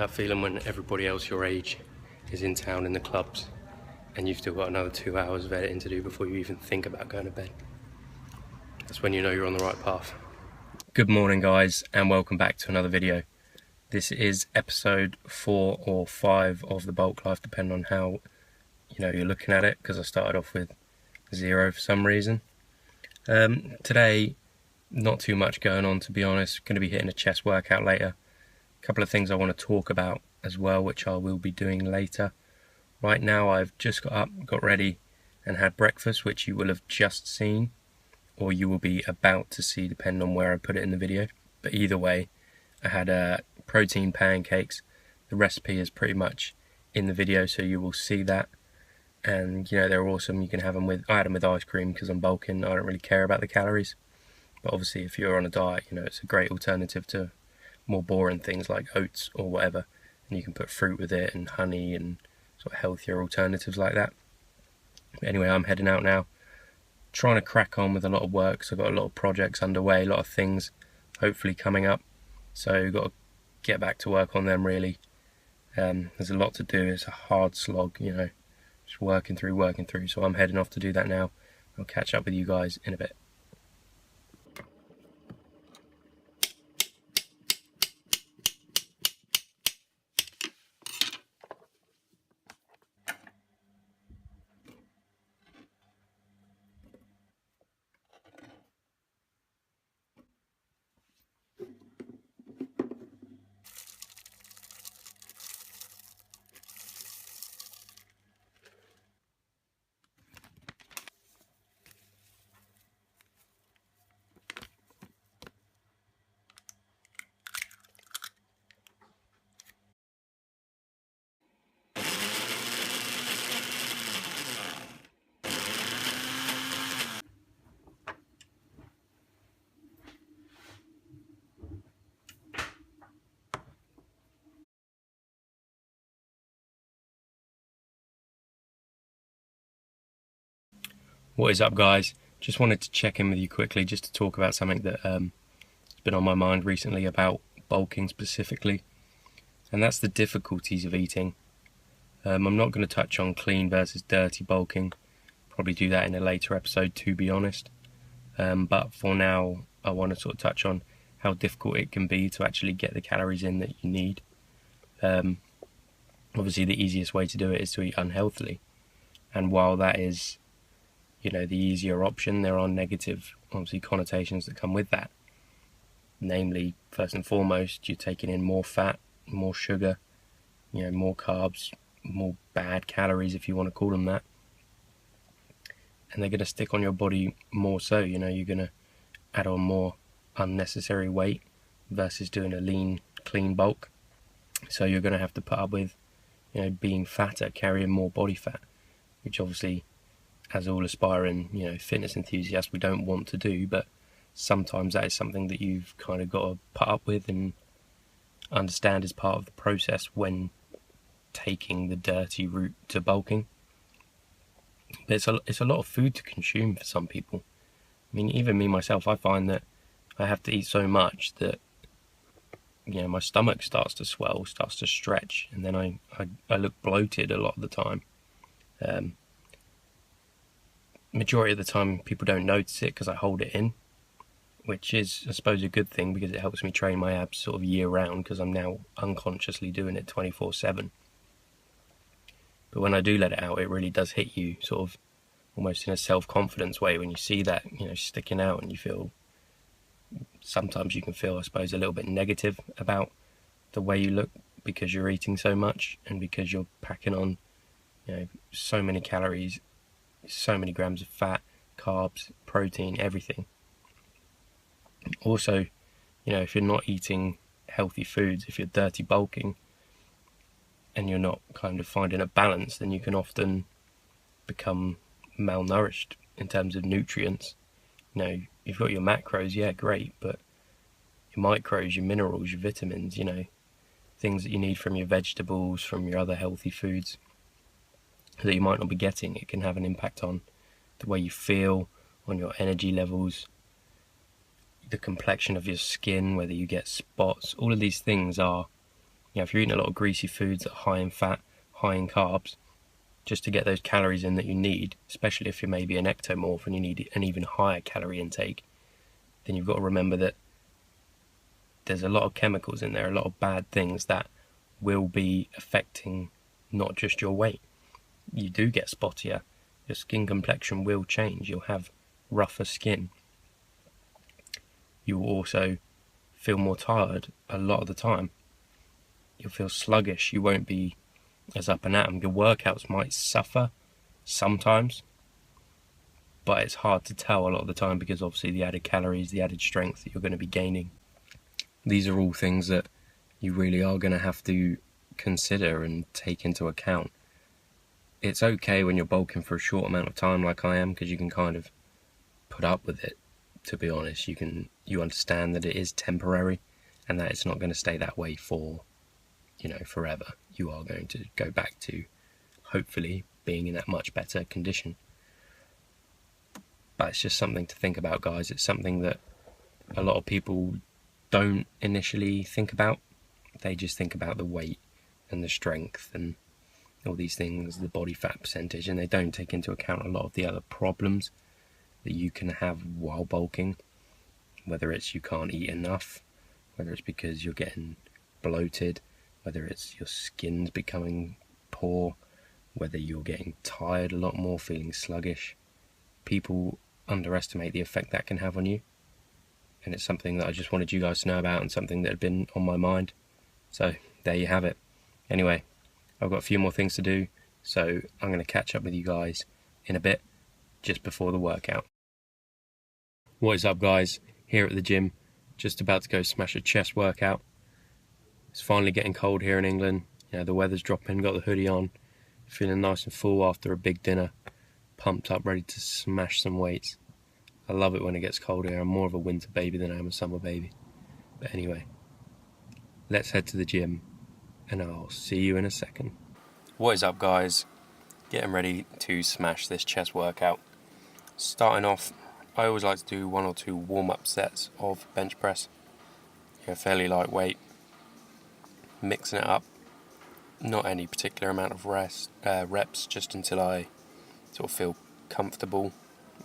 that feeling when everybody else your age is in town in the clubs and you've still got another 2 hours of editing to do before you even think about going to bed? That's when you know you're on the right path. Good morning guys, and welcome back to another video. This is episode 4 or 5 of the bulk life, depending on how you're looking at it, because I started off with 0 for some reason. Today, not too much going on, to be honest. Going to be hitting a chest workout later. A couple of things I want to talk about as well, which I will be doing later. Right now I've just got up, got ready and had breakfast, which you will have just seen, or you will be about to see depending on where I put it in the video. But either way, I had protein pancakes. The recipe is pretty much in the video, so you will see that. And they're awesome. You can have them I had them with ice cream because I'm bulking. I don't really care about the calories. But obviously if you're on a diet, it's a great alternative to more boring things like oats or whatever. And you can put fruit with it and honey and sort of healthier alternatives like that. But anyway, I'm heading out now. Trying to crack on with a lot of work. So I've got a lot of projects underway, a lot of things hopefully coming up. So got to get back to work on them really. There's a lot to do. It's a hard slog, just working through. So I'm heading off to do that now. I'll catch up with you guys in a bit. What is up guys? Just wanted to check in with you quickly just to talk about something that has been on my mind recently about bulking specifically, and that's the difficulties of eating. I'm not going to touch on clean versus dirty bulking, probably do that in a later episode to be honest, but for now I want to sort of touch on how difficult it can be to actually get the calories in that you need. Obviously the easiest way to do it is to eat unhealthily, and while that is the easier option, there are negative, obviously, connotations that come with that. Namely, first and foremost, you're taking in more fat, more sugar, more carbs, more bad calories, if you want to call them that. And they're going to stick on your body more so, you're going to add on more unnecessary weight versus doing a lean, clean bulk. So you're going to have to put up with, being fatter, carrying more body fat, which obviously, as all aspiring, fitness enthusiasts, we don't want to do, but sometimes that is something that you've kind of got to put up with and understand as part of the process when taking the dirty route to bulking. But it's a lot of food to consume for some people. I mean, even me myself, I find that I have to eat so much that my stomach starts to swell, starts to stretch, and then I look bloated a lot of the time. Majority of the time people don't notice it because I hold it in, which is, I suppose, a good thing because it helps me train my abs sort of year round, because I'm now unconsciously doing it 24/7. But when I do let it out, it really does hit you sort of almost in a self-confidence way when you see that sticking out, and you feel, sometimes you can feel, I suppose, a little bit negative about the way you look because you're eating so much and because you're packing on so many calories, so many grams of fat, carbs, protein, everything. Also, if you're not eating healthy foods, if you're dirty bulking and you're not kind of finding a balance, then you can often become malnourished in terms of nutrients. You've got your macros, yeah, great, but your micros, your minerals, your vitamins, things that you need from your vegetables, from your other healthy foods that you might not be getting, it can have an impact on the way you feel, on your energy levels, the complexion of your skin, whether you get spots. All of these things are, if you're eating a lot of greasy foods that are high in fat, high in carbs, just to get those calories in that you need, especially if you're maybe an ectomorph and you need an even higher calorie intake, then you've got to remember that there's a lot of chemicals in there, a lot of bad things that will be affecting not just your weight. You do get spottier, your skin complexion will change, you'll have rougher skin. You will also feel more tired a lot of the time. You'll feel sluggish, you won't be as up and at 'em. Your workouts might suffer sometimes, but it's hard to tell a lot of the time because obviously the added calories, the added strength that you're going to be gaining. These are all things that you really are going to have to consider and take into account. It's okay when you're bulking for a short amount of time like I am, because you can kind of put up with it, to be honest. You understand that it is temporary and that it's not going to stay that way for, forever. You are going to go back to, hopefully, being in that much better condition. But it's just something to think about, guys. It's something that a lot of people don't initially think about. They just think about the weight and the strength and all these things, the body fat percentage, and they don't take into account a lot of the other problems that you can have while bulking, whether it's you can't eat enough, whether it's because you're getting bloated, whether it's your skin's becoming poor, whether you're getting tired a lot more, feeling sluggish. People underestimate the effect that can have on you, and it's something that I just wanted you guys to know about and something that had been on my mind. So there you have it. Anyway, I've got a few more things to do, so I'm going to catch up with you guys in a bit, just before the workout. What is up, guys? Here at the gym, just about to go smash a chest workout. It's finally getting cold here in England. The weather's dropping, got the hoodie on, feeling nice and full after a big dinner, pumped up, ready to smash some weights. I love it when it gets cold here. I'm more of a winter baby than I am a summer baby. But anyway, let's head to the gym, and I'll see you in a second. What is up, guys? Getting ready to smash this chest workout. Starting off, I always like to do 1 or 2 warm-up sets of bench press. Fairly lightweight. Mixing it up. Not any particular amount of reps, just until I sort of feel comfortable,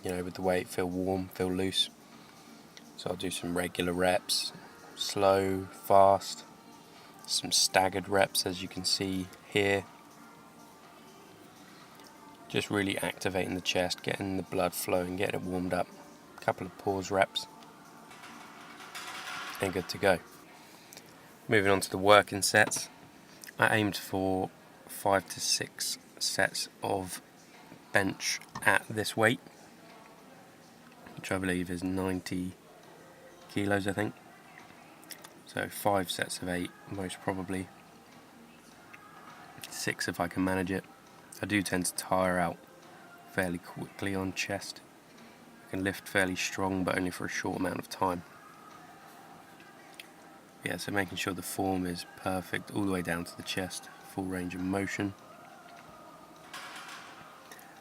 with the weight, feel warm, feel loose. So I'll do some regular reps, slow, fast, some staggered reps as you can see here. Just really activating the chest, getting the blood flowing, getting it warmed up. A couple of pause reps, and good to go. Moving on to the working sets. I aimed for 5 to 6 sets of bench at this weight, which I believe is 90 kilos, I think. So 5 sets of 8, most probably. 6 if I can manage it. I do tend to tire out fairly quickly on chest. I can lift fairly strong, but only for a short amount of time. So making sure the form is perfect all the way down to the chest, full range of motion.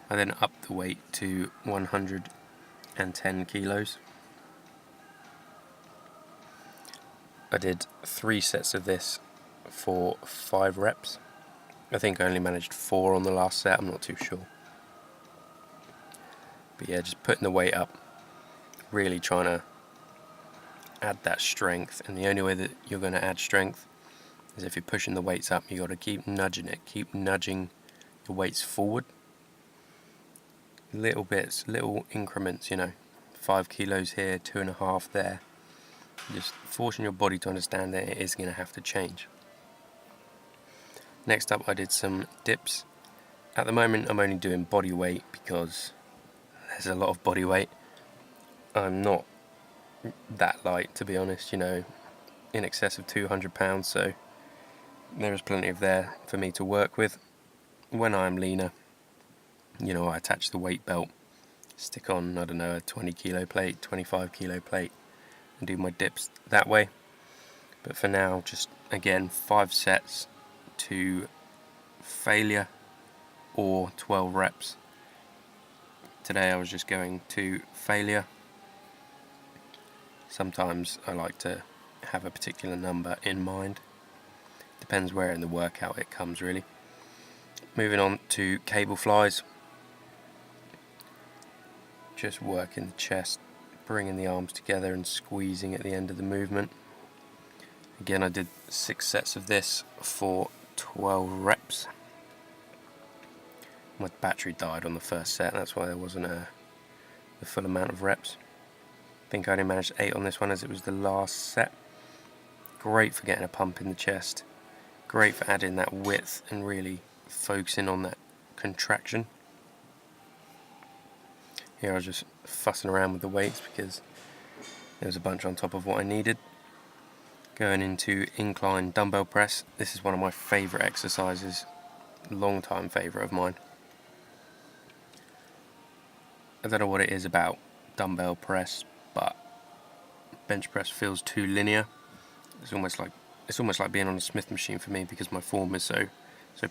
I then upped the weight to 110 kilos. I did 3 sets of this for 5 reps. I think I only managed 4 on the last set, I'm not too sure. But just putting the weight up, really trying to add that strength, and the only way that you're going to add strength is if you're pushing the weights up. You got to keep nudging it, keep nudging the weights forward. Little bits, little increments, 5 kilos here, 2.5 there. Just forcing your body to understand that it is going to have to change. Next up, I did some dips. At the moment, I'm only doing body weight because there's a lot of body weight. I'm not that light, to be honest, in excess of 200 pounds, so there is plenty of there for me to work with. When I'm leaner, I attach the weight belt, stick on, a 20 kilo plate, 25 kilo plate, and do my dips that way. But for now, just again 5 sets to failure or 12 reps. Today I was just going to failure. Sometimes I like to have a particular number in mind, depends where in the workout it comes really. Moving on to cable flies. Just working the chest, bringing the arms together and squeezing at the end of the movement. Again, I did 6 sets of this for 12 reps. My battery died on the first set, that's why there wasn't the full amount of reps. I think I only managed 8 on this one as it was the last set. Great for getting a pump in the chest. Great for adding that width and really focusing on that contraction. Here I was just fussing around with the weights because there was a bunch on top of what I needed. Going into incline dumbbell press. This is one of my favourite exercises, long time favourite of mine. I don't know what it is about dumbbell press, but bench press feels too linear. It's almost like being on a Smith machine for me because my form is so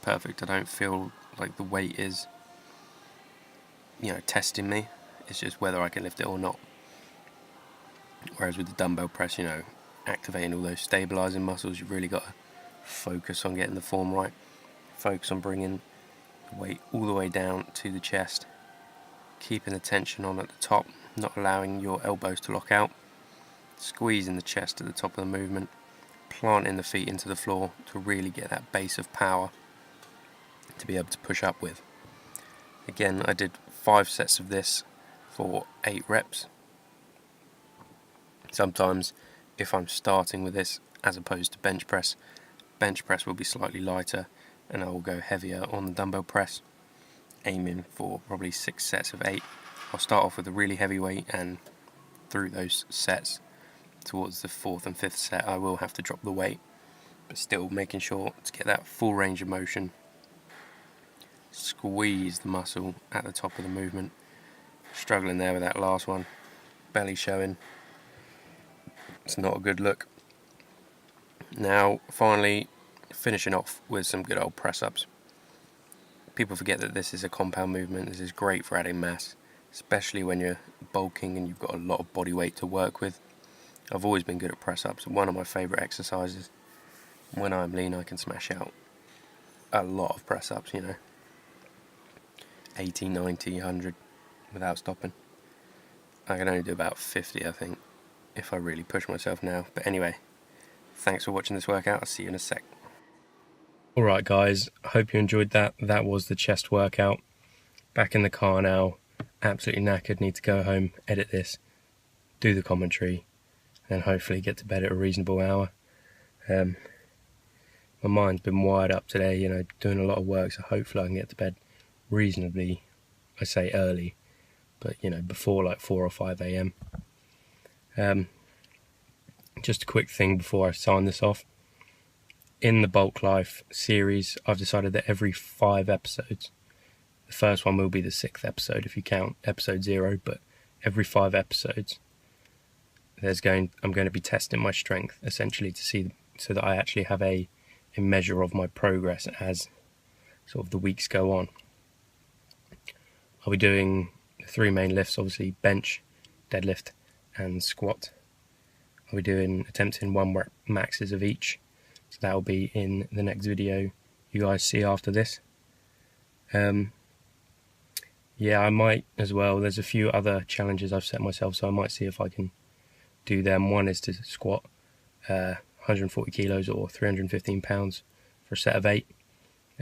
perfect. I don't feel like the weight is, testing me. It's just whether I can lift it or not. Whereas with the dumbbell press, activating all those stabilizing muscles, you've really got to focus on getting the form right. Focus on bringing the weight all the way down to the chest, keeping the tension on at the top, not allowing your elbows to lock out, squeezing the chest at the top of the movement, planting the feet into the floor to really get that base of power to be able to push up with. Again, I did 5 sets of this for 8 reps. Sometimes if I'm starting with this as opposed to bench press will be slightly lighter and I will go heavier on the dumbbell press, aiming for probably 6 sets of 8. I'll start off with a really heavy weight, and through those sets towards the 4th and 5th set I will have to drop the weight, but still making sure to get that full range of motion, squeeze the muscle at the top of the movement. Struggling there with that last one, belly showing, it's not a good look. Now finally finishing off with some good old press ups. People forget that this is a compound movement. This is great for adding mass, especially when you're bulking and you've got a lot of body weight to work with. I've always been good at press ups, one of my favourite exercises. When I'm lean I can smash out a lot of press ups, 80, 90, 100 without stopping. I can only do about 50 I think if I really push myself now. But anyway, thanks for watching this workout. I'll see you in a sec. Alright guys, I hope you enjoyed that. That was the chest workout. Back in the car now, absolutely knackered, need to go home, edit this, do the commentary, and hopefully get to bed at a reasonable hour. My mind's been wired up today, doing a lot of work, so hopefully I can get to bed reasonably, I say early, but before like 4 or 5 a.m. Just a quick thing before I sign this off. In the Bulk Life series, I've decided that every 5 episodes, the first one will be the 6th episode if you count episode 0, but every 5 episodes I'm going to be testing my strength essentially to see, so that I actually have a measure of my progress as sort of the weeks go on. I'll be doing 3 main lifts, obviously bench, deadlift and squat. I'll be attempting 1 rep maxes of each, so that will be in the next video you guys see after this. Yeah, I might as well, there's a few other challenges I've set myself, so I might see if I can do them. One is to squat 140 kilos or 315 pounds for a set of 8.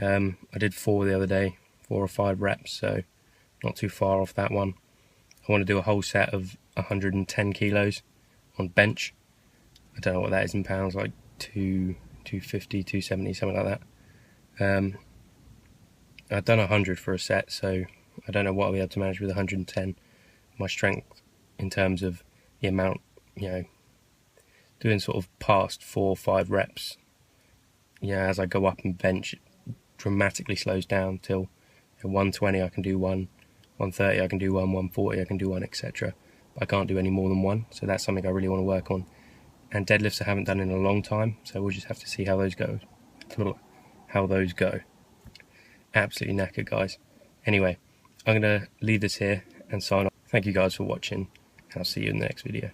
I did 4 the other day, 4 or 5 reps, so not too far off that one. I want to do a whole set of 110 kilos on bench. I don't know what that is in pounds, like 250, 270, something like that. I've done 100 for a set, so I don't know what I'll be able to manage with 110. My strength in terms of the amount, doing sort of past 4 or 5 reps, as I go up and bench, it dramatically slows down till 120 I can do 1, 130 I can do 1, 140 I can do 1, etc. But I can't do any more than 1, so that's something I really want to work on. And deadlifts I haven't done in a long time, so we'll just have to see how those go. Absolutely knackered, guys. Anyway, I'm going to leave this here and sign off. Thank you guys for watching, and I'll see you in the next video.